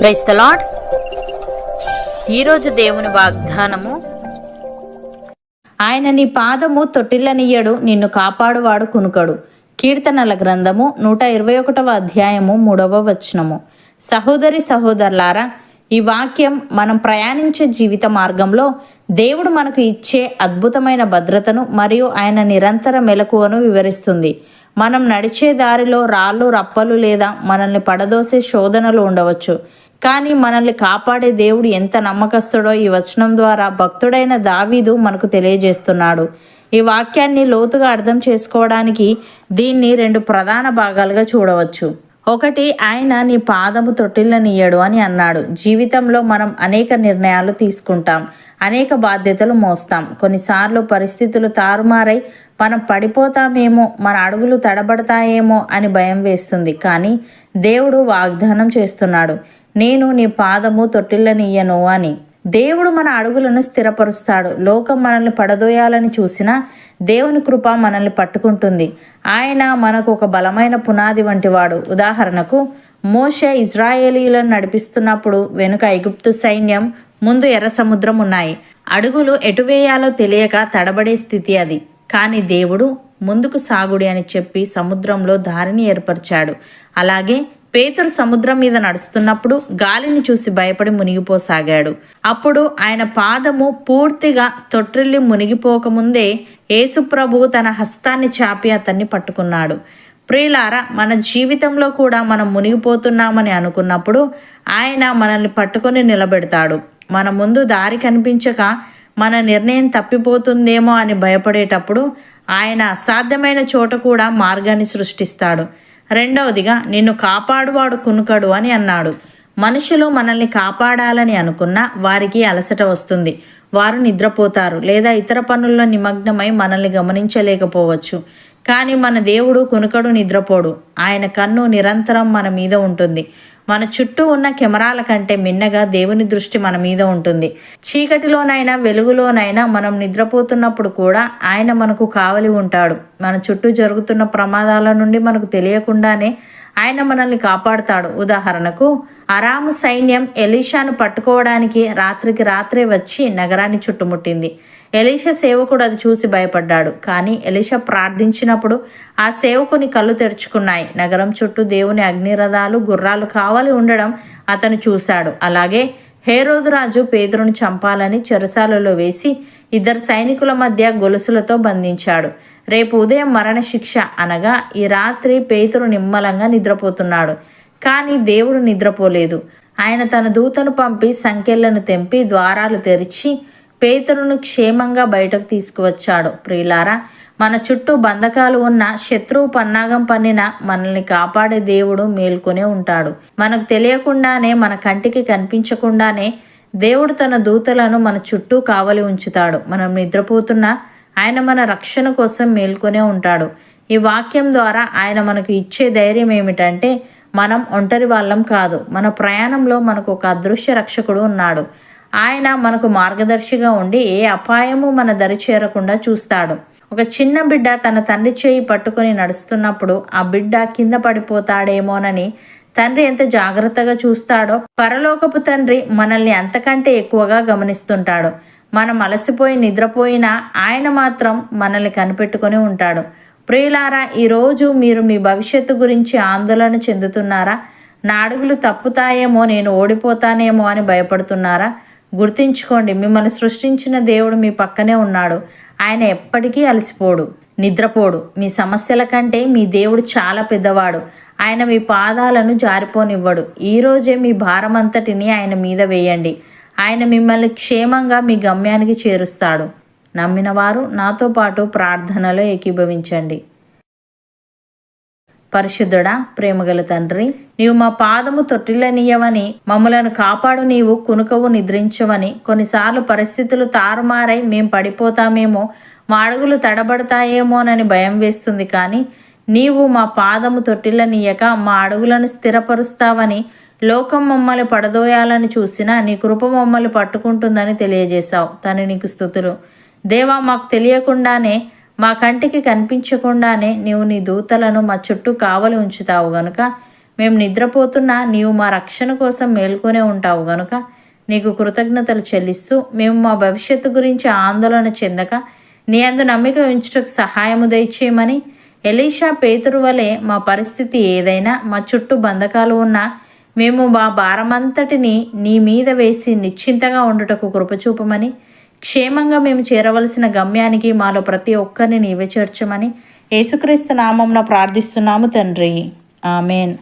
Praise the lord. ఈరోజు దేవుని వాగ్దానము, ఆయన నీ పాదము తొట్టిల్లనియ్యడు, నిన్ను కాపాడువాడు కునుకడు. కీర్తనల గ్రంథము 121వ అధ్యాయము 3వ వచనము. సహోదరి సహోదరులారా, ఈ వాక్యం మనం ప్రయాణించే జీవిత మార్గంలో దేవుడు మనకు ఇచ్చే అద్భుతమైన భద్రతను మరియు ఆయన నిరంతర మెలకువను వివరిస్తుంది. మనం నడిచే దారిలో రాళ్ళు రప్పలు లేదా మనల్ని పడదోసే శోధనలు ఉండవచ్చు, కానీ మనల్ని కాపాడే దేవుడు ఎంత నమ్మకస్తుడో ఈ వచనం ద్వారా భక్తుడైన దావీదు మనకు తెలియజేస్తున్నాడు. ఈ వాక్యాన్ని లోతుగా అర్థం చేసుకోవడానికి దీన్ని 2 ప్రధాన భాగాలుగా చూడవచ్చు. ఒకటి, ఆయన నీ పాదము తొట్టిల్లనియ్యడు అని అన్నాడు. జీవితంలో మనం అనేక నిర్ణయాలు తీసుకుంటాం, అనేక బాధ్యతలు మోస్తాం. కొన్నిసార్లు పరిస్థితులు తారుమారై మనం పడిపోతామేమో, మన అడుగులు తడబడతాయేమో అని భయం వేస్తుంది. కానీ దేవుడు వాగ్దానం చేస్తున్నాడు, నేను నీ పాదము తొట్టిల్లనియ్యను అని. దేవుడు మన అడుగులను స్థిరపరుస్తాడు. లోకం మనల్ని పడదోయాలని చూసినా దేవుని కృప మనల్ని పట్టుకుంటుంది. ఆయన మనకు ఒక బలమైన పునాది వంటివాడు. ఉదాహరణకు, మోషే ఇజ్రాయేలీలను నడిపిస్తున్నప్పుడు వెనుక ఐగుప్తు సైన్యం, ముందు ఎర్ర సముద్రం ఉన్నాయి. అడుగులు ఎటు వేయాలో తెలియక తడబడే స్థితి అది. కానీ దేవుడు ముందుకు సాగుడి అని చెప్పి సముద్రంలో దారిని ఏర్పరిచాడు. అలాగే పేతురు సముద్రం మీద నడుస్తున్నప్పుడు గాలిని చూసి భయపడి మునిగిపోసాగాడు. అప్పుడు ఆయన పాదము పూర్తిగా తొట్టిల్లి మునిగిపోకముందే యేసుప్రభువు తన హస్తాన్ని చాపి అతన్ని పట్టుకున్నాడు. ప్రియులారా, మన జీవితంలో కూడా మనం మునిగిపోతున్నామని అనుకున్నప్పుడు ఆయన మనల్ని పట్టుకొని నిలబెడతాడు. మన ముందు దారి కనిపించక మన నిర్ణయం తప్పిపోతుందేమో అని భయపడేటప్పుడు ఆయన అసాధ్యమైన చోట కూడా మార్గాన్ని సృష్టిస్తాడు. రెండవదిగా, నిన్ను కాపాడువాడు కునుకడు అని అన్నాడు. మనుషులు మనల్ని కాపాడాలని అనుకున్నా వారికి అలసట వస్తుంది. వారు నిద్రపోతారు లేదా ఇతర పనుల్లో నిమగ్నమై మనల్ని గమనించలేకపోవచ్చు. కానీ మన దేవుడు కునుకడు, నిద్రపోడు. ఆయన కన్ను నిరంతరం మన మీద ఉంటుంది. మన చుట్టూ ఉన్న కెమెరాల కంటే మిన్నగా దేవుని దృష్టి మన మీద ఉంటుంది. చీకటిలోనైనా వెలుగులోనైనా మనం నిద్రపోతున్నప్పుడు కూడా ఆయన మనకు కావలి ఉంటాడు. మన చుట్టూ జరుగుతున్న ప్రమాదాల నుండి మనకు తెలియకుండానే ఆయన మనల్ని కాపాడుతాడు. ఉదాహరణకు, అరాము సైన్యం ఎలీషాను పట్టుకోవడానికి రాత్రికి రాత్రే వచ్చి నగరాన్ని చుట్టుముట్టింది. ఎలీషా సేవకుడు అది చూసి భయపడ్డాడు. కానీ ఎలీషా ప్రార్థించినప్పుడు ఆ సేవకుని కళ్ళు తెరుచుకున్నాయి. నగరం చుట్టూ దేవుని అగ్నిరథాలు, గుర్రాలు కావాలి ఉండడం అతను చూశాడు. అలాగే హేరోదు రాజు పేతురును చంపాలని చెరసాలలో వేసి 2 సైనికుల మధ్య గొలుసులతో బంధించాడు. రేపు ఉదయం మరణశిక్ష అనగా ఈ రాత్రి పేతురు నిమ్మలంగా నిద్రపోతున్నాడు. కానీ దేవుడు నిద్రపోలేదు. ఆయన తన దూతను పంపి సంకెళ్లను తెంపి ద్వారాలు తెరిచి పేతురును క్షేమంగా బయటకు తీసుకువచ్చాడు. ప్రియులారా, మన చుట్టూ బంధకాలు ఉన్న శత్రువు పన్నాగం పన్నిన మనల్ని కాపాడే దేవుడు మేల్కొనే ఉంటాడు. మనకు తెలియకుండానే, మన కంటికి కనిపించకుండానే దేవుడు తన దూతలను మన చుట్టూ కావలి ఉంచుతాడు. మనం నిద్రపోతున్నా ఆయన మన రక్షణ కోసం మేల్కొనే ఉంటాడు. ఈ వాక్యం ద్వారా ఆయన మనకు ఇచ్చే ధైర్యం ఏమిటంటే, మనం ఒంటరి వాళ్ళం కాదు. మన ప్రయాణంలో మనకు ఒక అదృశ్య రక్షకుడు ఉన్నాడు. ఆయన మనకు మార్గదర్శిగా ఉండి ఏ అపాయము మన దరి చేరకుండా చూస్తాడు. ఒక చిన్న బిడ్డ తన తండ్రి చేయి పట్టుకొని నడుస్తున్నప్పుడు ఆ బిడ్డ కింద పడిపోతాడేమోనని తండ్రి ఎంత జాగ్రత్తగా చూస్తాడో, పరలోకపు తండ్రి మనల్ని అంతకంటే ఎక్కువగా గమనిస్తుంటాడు. మనం అలసిపోయి నిద్రపోయినా ఆయన మాత్రం మనల్ని కనిపెట్టుకొని ఉంటాడు. ప్రియులారా, ఈరోజు మీరు మీ భవిష్యత్తు గురించి ఆందోళన చెందుతున్నారా? నా అడుగులు తప్పుతాయేమో, నేను ఓడిపోతానేమో అని భయపడుతున్నారా? గుర్తించుకోండి, మిమ్మల్ని సృష్టించిన దేవుడు మీ పక్కనే ఉన్నాడు. ఆయన ఎప్పటికీ అలసిపోడు, నిద్రపోడు. మీ సమస్యల కంటే మీ దేవుడు చాలా పెద్దవాడు. ఆయన మీ పాదాలను జారిపోనివ్వడు. ఈరోజే మీ భారమంతటిని ఆయన మీద వేయండి. ఆయన మిమ్మల్ని క్షేమంగా మీ గమ్యానికి చేరుస్తాడు. నమ్మిన వారు నాతో పాటు ప్రార్థనలో ఏకీభవించండి. పరిశుద్ధుడా, ప్రేమగల తండ్రి, నీవు మా పాదము తొట్టిల్లనియ్యవని, మమ్మలను కాపాడు, నీవు కునుకవు, నిద్రించవని. కొన్నిసార్లు పరిస్థితులు తారుమారై మేం పడిపోతామేమో, మా అడుగులు తడబడతాయేమోనని భయం వేస్తుంది. కానీ నీవు మా పాదము తొట్టిల్లనియ్యక మా అడుగులను స్థిరపరుస్తావని, లోకం మమ్మల్ని పడదోయాలని చూసినా నీ కృప మమ్మల్ని పట్టుకుంటుందని తెలియజేశావు. తండ్రి, నీకు స్తుతులు. దేవా, మాకు తెలియకుండానే, మా కంటికి కనిపించకుండానే నీవు నీ దూతలను మా చుట్టూ కావలి ఉంచుతావు గనుక మేము నిద్రపోతున్నా నీవు మా రక్షణ కోసం మేల్కొనే ఉంటావు గనుక నీకు కృతజ్ఞతలు చెల్లిస్తూ మేము మా భవిష్యత్తు గురించి ఆందోళన చెందక నీ అందు నమ్మిక ఉంచుటకు సహాయము దయచేయమని ఎలీషా పేతురు వలె మా పరిస్థితి ఏదైనా మా చుట్టూ బంధకాలు ఉన్నా మేము మా భారమంతటిని నీ మీద వేసి నిశ్చింతగా ఉండుటకు కృపచూపమని క్షేమంగా మేము చేరవలసిన గమ్యానికి మాలో ప్రతి ఒక్కరిని నీవే చేర్చమని యేసుక్రీస్తు నామమున ప్రార్థిస్తున్నాము తండ్రి. ఆమెన్.